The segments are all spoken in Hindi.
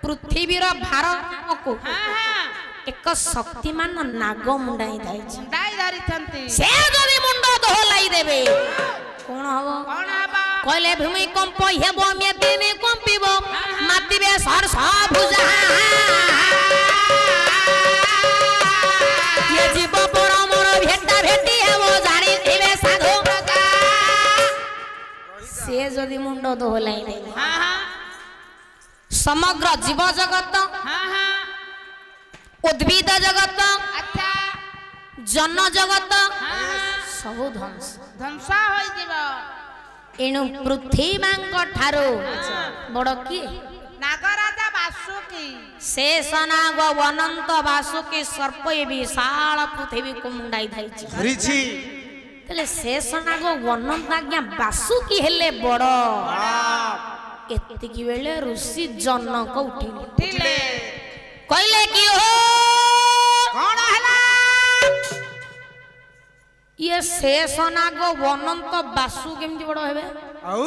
पृथ्वीर भार को एक शक्तिमान नाग मुंडाई धाइछि से जदि मुंड दोहलाई देबे कोन हबो कहले भूमिकंप हेबो मेदिनी कंपिबो मातिबे सरस भुजा ये जीव परमर भेटा भेटी हेबो जानि दिबे साधु से जदि मुंड दोहलाई देबे समग्र जीव जगत उद्भिद जगत जन जगत सबु ध्वंस होई दिबो एनु पृथ्वी मांग ठारो बड़ किए नागराजा वासुकी शेष नाग अनंत वासुकी सर्प ये विशाल पृथ्वी को मुंडाई धाइछि धरिछि तले शेष नाग अनंत आज्ञा वासुकी हेले बड़ एतिकी बेले ऋषि जनक उठिले कहले कि हो कोन हला ये शेष नाग अनंत वासु केमति बड़ हेबे आउ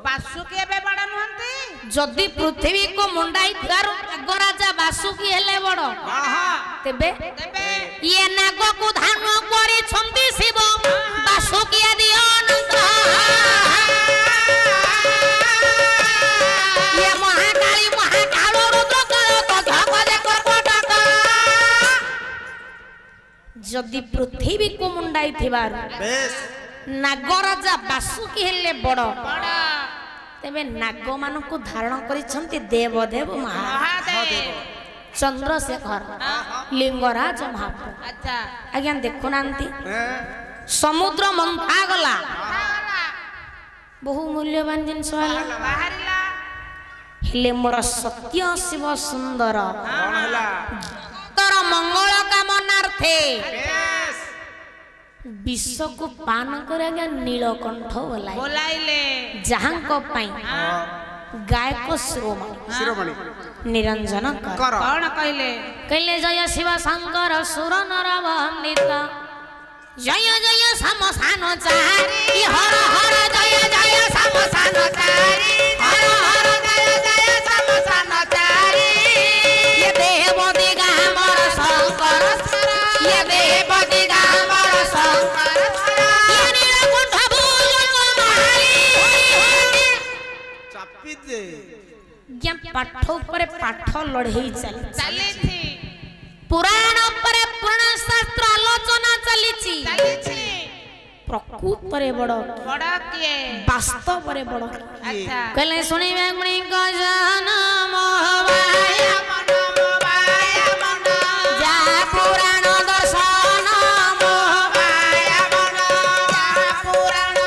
वासुकी एबे बड़ नहंती जदि पृथ्वी को मुंडाई थारु नागराजा वासुकी हेले बड़ तेबे ये नाग को धान करि छंदी शिव वासुकी आदि अनंत ये महाकाली महाकाल रुद्र तो धगजे कर्कटक जदि पृथ्वी को मुंडाई थिबार बेस नागराजा वासुकी हेले बड़ तेबे नाग मान को धारण करिसंती देवदेव महादेव चंद्रशेखर लिंगराज महाप्रभु अच्छा आज्ञा देखु नांती समुद्र मंथा गला बहु मूल्यवान जिनस बाहरिला हेले मोर सत्य शिव सुंदर कोन हला तर मंगल कामनार्थे बेस विष को पान कर आज्ञा नीलकंठ बोलाइले जहांको पाई गायक शिरोमणि निरंजन कर कोन कहले कहले जय शिव शंकर सुर नर वंदित जय जय समसान चारि हर हर जय जय समसान चारि हर हर जय जय समसान चारि ये देव दिगंबर शंकर ये देव दिगंबर शंकर ये नीलकंठ भुजंग मारी चापी दे ज्ञा पाठ ऊपर पाठ लड़ई चली थी पुराण ऊपर पुराण शास्त्र आलोचना चली चली प्रकृत रे बड़ बड़ किए वास्तव रे बड़ अच्छा कहले सुनी गुणी का जान मोहवाया जा पुराण दर्शन मोहवाया पुराण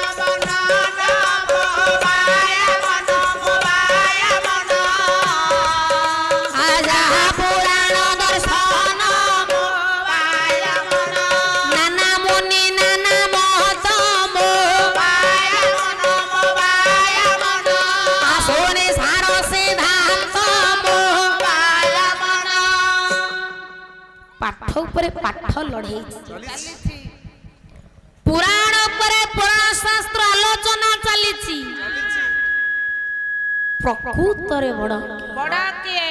आजा पुराण दर्शन नाना मुनि नाना महत आसोने सारो सिद्धांत पाठ ऊपर पाठ लड़ई चली थी पुराण ऊपर पुराण शास्त्र आलोचना चली प्रकृत रे बड़ बड़ किए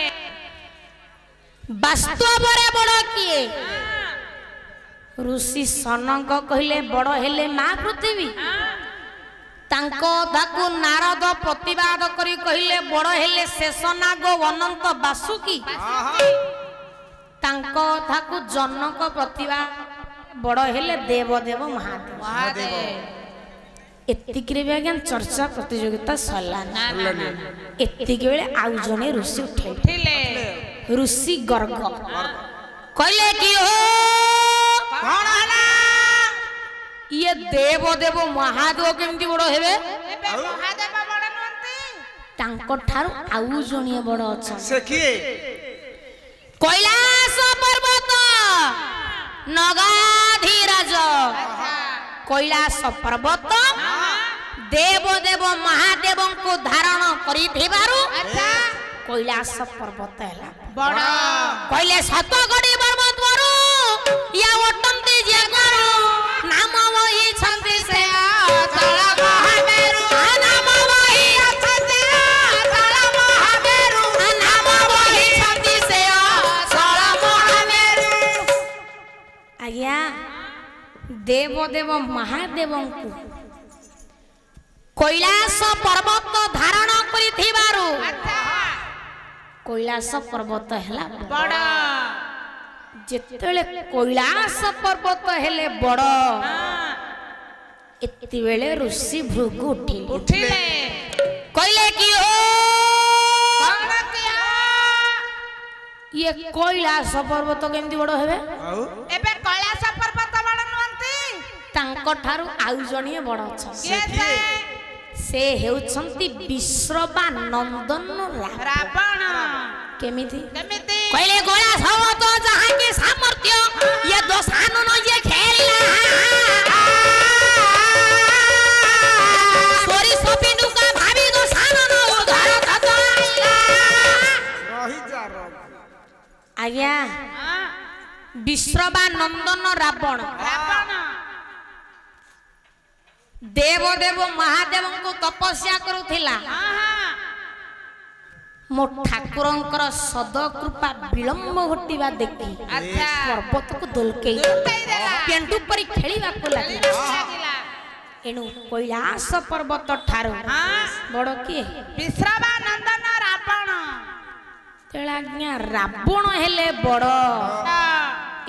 वास्तव रे बड़ किए ऋषि सनक कहले बड़ हेले मां पृथ्वी तांको दाकु नारद प्रतिवाद करी कहले बड़ हेले शेषनाग अनंत वासुकी तांको थाकु जनक प्रतिवाद बड़ हेले देवदेव महादेव महादेव एतिक रे भी आज्ञा चर्चा प्रतियोगिता सरला एतिक बेले आउ जने ऋषि उठे थिले ऋषि गर्ग कहले कि हो कोन हला ये देवदेव महादेव केमती बड़ हेबे एबे महादेव बड़ नहंती तांको ठारू आउ जणिए बड़ अछन से किए कैलाश पर्वत नगाधीराज कैलाश पर्वत देवदेव महादेव को धारण करी थिबारु कैलाश पर्वत हैला बड़ कहले सतगड़ी पर्वत वरु या ओटंती जे करू नाम वही छंती से तळ महामेरु नाम वही छंती तळ महामेरु नाम वही देवदेव महादेव को कैलाश पर्वत धारण करिथिबारु कैलाश पर्वत हैला बड़ जेतेले कैलाश पर्वत हेले बड़ एति बेले ऋषि भृगु उठिले कहले कि ओ कौन किया ये कैलाश पर्वत केमती बड़ हेबे आउ एबे कैलाश पर्वत बड़ नुहंती तांको ठारू आउ जणिए बड़ छ के से हेउछंती विश्रवा नंदन रावण केमिति केमिति कहले कैलाश हो तो जहां के सामर्थ्य ये दोसानन ये खेला सोरी सोपिंडु का भाभी दोसानन उधार दतला रही जा रो आज्ञा विश्रवा नंदन रावण रावण देवदेव महादेव को तपस्या करुथिला मो ठाकुरंकर सद कृपा विलंब घटिबा देखि अच्छा पर्वत को दुलके दुलकेई देला पेंटू परी खेलिबा को लागिला लागिला एनु कैलाश पर्वत ठारू बड़ किए विश्रवा नंदन रावण तेलाज्ञा रावण हेले बड़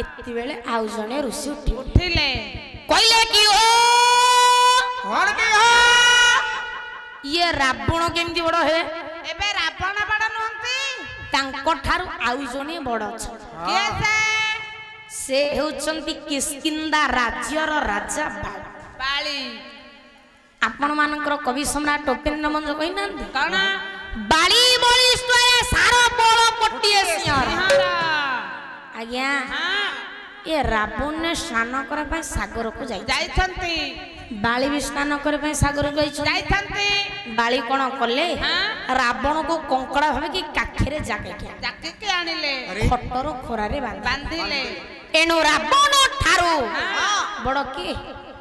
एति बेले आउ जणे ऋषि उठी उठिले कहले कि ओ कौन के हो ये रावण केमती बड़ हे एबे रावण बड़ नुहंती तांको ठारू आउ जणे बड़ छ के से हेउचंती किष्किंधा राज्यर राजा बाल बाली आपण मानकर कवि सम्राट उपेन्द्र मंज कहिनांती कौन बाली बलिष्ठरे सार बळ कोटिए सिंहर सिंहर आज्ञा हां ये रावण ने स्नान करे पय सागर को जाई जाइछंती बाली भी स्नान करे पय सागर को जाई जाइछंती बाली कोन कले हां रावण को कंकड़ा भाबे कि काखेरे जाके के जाके के आनिले खटर खोरारे बांध बांधिले एनु रावण ठारू बड़ की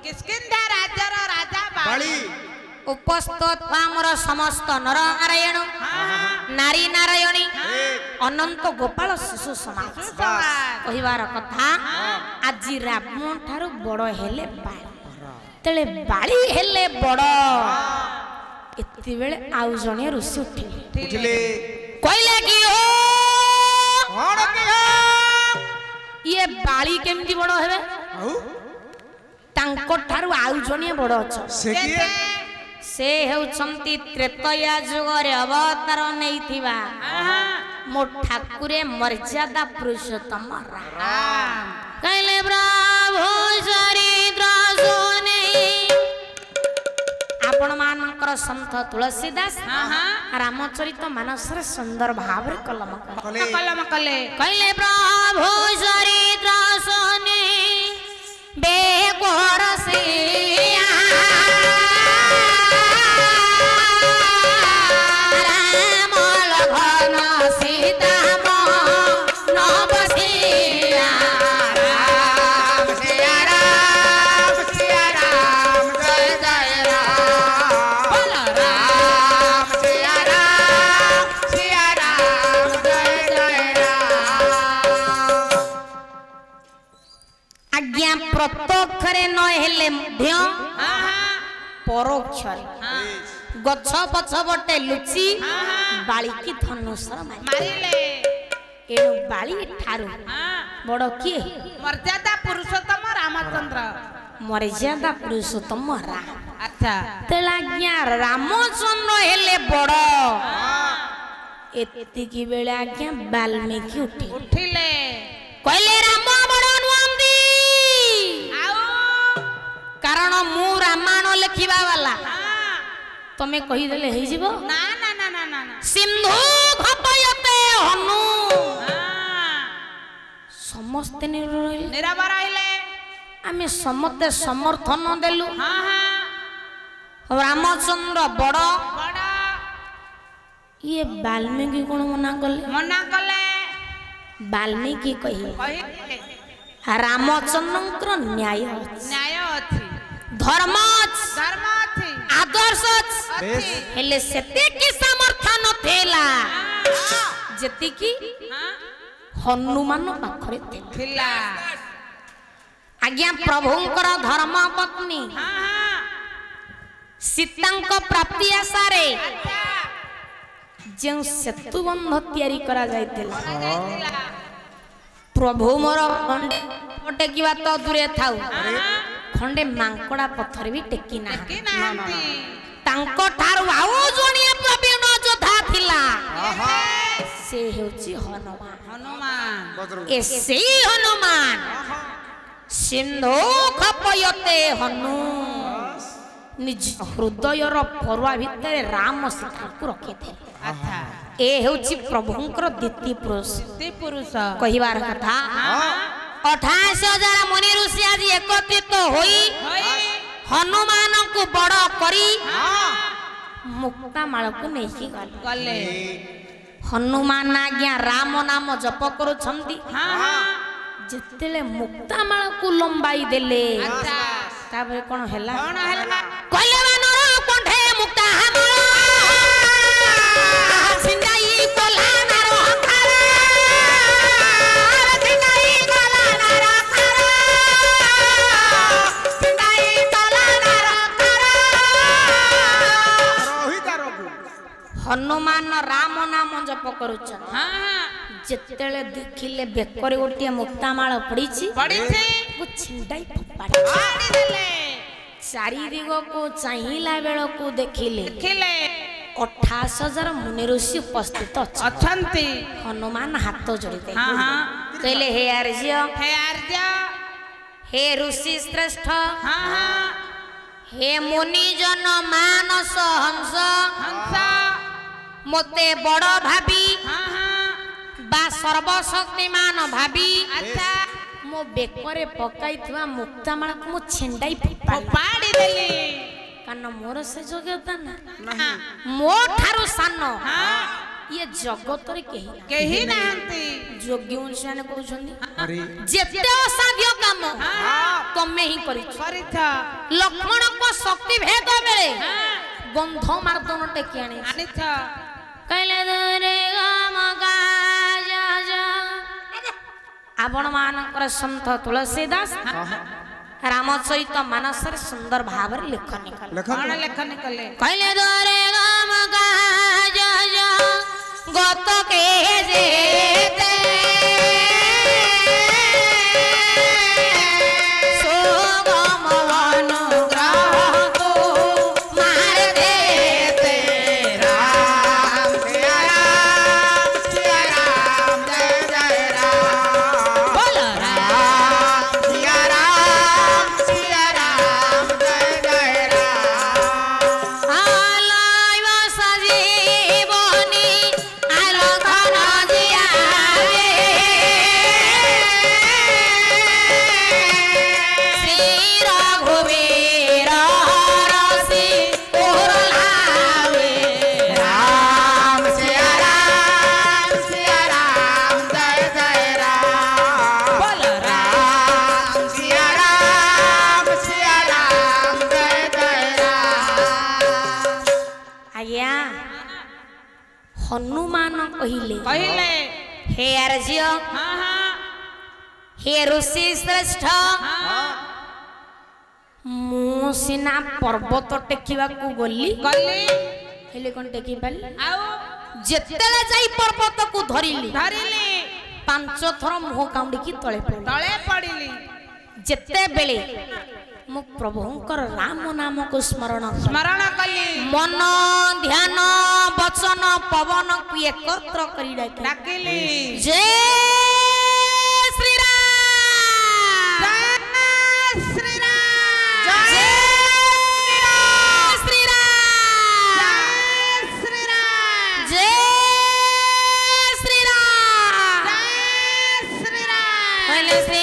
किष्किंधा राज्यर राजा बाली बाली उपस्थित हमर समस्त नर नारायण नारी नारायणी अनंत गोपाल शिशु समाज कहिवार कथा आज रावण ठारू बड़ हेले बाली तेले बाली हेले बड़ एति बेले आउ जणे ऋषि उठिले उठले कहले कि ओ कौन के हो ये बाली केमती बड़ हेबे आउ तांको ठारू आउ जणे बड़ छ से किए से हेउछंती त्रेतया जुगरे अवतार नेइथिबा मो ठाकुरे मर्यादा पुरुषोत्तम राम कहले प्रभु चरित्र सुने आपण मानकर संत तुलसीदास रामचरित मानस रे सुंदर भाव रे कलम कले कलम कले कहले प्रभु चरित्र सुने बेकोर सिया राम लखन सीता मोहन बसिया राम सिया राम जय जय राम बोल राम सिया राम जय जय राम आज्ञा प्रत्यक्षरे न हेले मध्य परोक्षरे गछ पछ बटे लुचि बालिकी धनुषर मारी मारिले एणु बाली ठारू बड़ किए मर्यादा पुरुषोत्तम रामचंद्र मर्यादा पुरुषोत्तम राम अच्छा तेलाज्ञा रामचंद्र हेले बड़ एतिकी बेले आज्ञा वाल्मीकि उठी उठिले कहले राम बड़ नुहंती आउ कारण मु रामायण लेखिबा वाला तमे कहि देले हेइ जीवो ना ना ना ना ना ना सिंधु घपयते हनु हाँ। समस्त निरहिल निराबर आइले आमे समते समर्थन देलु हाँ हाँ रामचंद्र बड़ बड़ा ये वाल्मीकि कोन मना कले मना कले वाल्मीकि कहि कहिले रामचंद्रଙ୍କର न्याय ଅଛି न्याय अछि धर्म ଅଛି धर्म अछि आदर्श ଅଛି अछि हेले सेतेकी सामर्थ्य नथेला जेतिकी हाँ हनुमान पाखरे थे थिला आज्ञा प्रभुंकर धर्म पत्नी हाँ हाँ सीतांक प्राप्ति आशारे जो सेतु बंध तैयारी करा जाइतिला प्रभु मोर टेकिवा तो दूरे थाउ खंडे मांकड़ा पत्थर भी टेकी ना कि नांती तांको ठारू आउ जोनिया प्रवीण जोधा थिला से हेउची हनुमान हनुमान एसे हनुमान सिंधु खपयते हनु निज हृदयर फरुआ भितर राम सीता को रखे थे अच्छा ए हेउची प्रभुंकर द्वितीय पुरुष ती पुरुष कहिबार कथा 28,000 मुनि ऋषि आज एकत्रित होई हनुमान को बड़ करी मुक्ता माल को नहीं गले गले हनुमान आज्ञा राम नाम जप करुछंती हाँ हाँ जेतेले मुक्ता माल को लंबाई देले अच्छा ताबरे कोन हैला कौन है कहले बानर कंठे मुक्ता हम सिंगाई कोला नारो खारा सिंगाई कोला नारो खारा सिंगाई कोला नारो खारा रोहित रघु हनुमान राम नाम जप करुछन हाँ हाँ जेतेले देखिले बेकरे गोटिए मुक्ता माळ पड़ीची पड़ी थी वो छिंडाई फपाड़ी आड़ी देले चारि दिग को चाहिला बेल को देखिले खिले 28,000 मुनि ऋषि उपस्थित अछि अछंती हनुमान हाथ जोड़ी दे हाँ हाँ कहले हे आर्य हे आर्य हे ऋषि श्रेष्ठ हाँ हाँ हे मुनि जन मानस हंस हंस मते बड़ भाबी हाँ हाँ बा सर्वशक्तिमान भाबी अच्छा मो बेकरे पकाइथिवा मुक्ता माळ को मो छिंडाई फपाड़ी पाड़ी देली कान मोर से योग्यता ना हाँ मो ठारू सान हाँ ये जगत रे केही ना केही नांती योग्य अनुसार कहउछन्ती अरे जेते असाध्य काम हाँ तमे ही करी परिथ लक्ष्मण को शक्ति भेद बेले हाँ गंध मारदन टेकी आनी आनिथ कहले रे गम गाज आपण मानकर संत तुलसीदास रामचरित मानस सुंदर भाव लेखन निकल कौन लेखन कले कहले रे गम गाज गत के जेते सोगम अनुग्रह को मार देते राम सिया राम जय जय राम बोल राम सिया राम जय जय राम आलाय सजीवनी आराधन जियावे श्री रघुवीर रसी उरलावे राम सिया राम जय जय राम बोल राम सिया राम जय जय राम आज्ञा हनुमान कहिले कहले हे आर्य हाँ हाँ हे ऋषि श्रेष्ठ हाँ मु सिना पर्वत टेकिवा को गली गली हेले कोन टेकी पाली आउ जेतेला जाई पर्वत को धरिली धरिली 5 थर मुह काउंडी की तळे पड़ली तले पड़िली जेते बेले मु प्रभुंकर राम नाम को स्मरण करी। स्मरण कली मन ध्यान वचन पवन को एकत्र करी डाकी डाकिली जय श्री राम जय श्री राम जय श्री राम जय श्री राम जय श्री राम जय श्री राम पहले श्री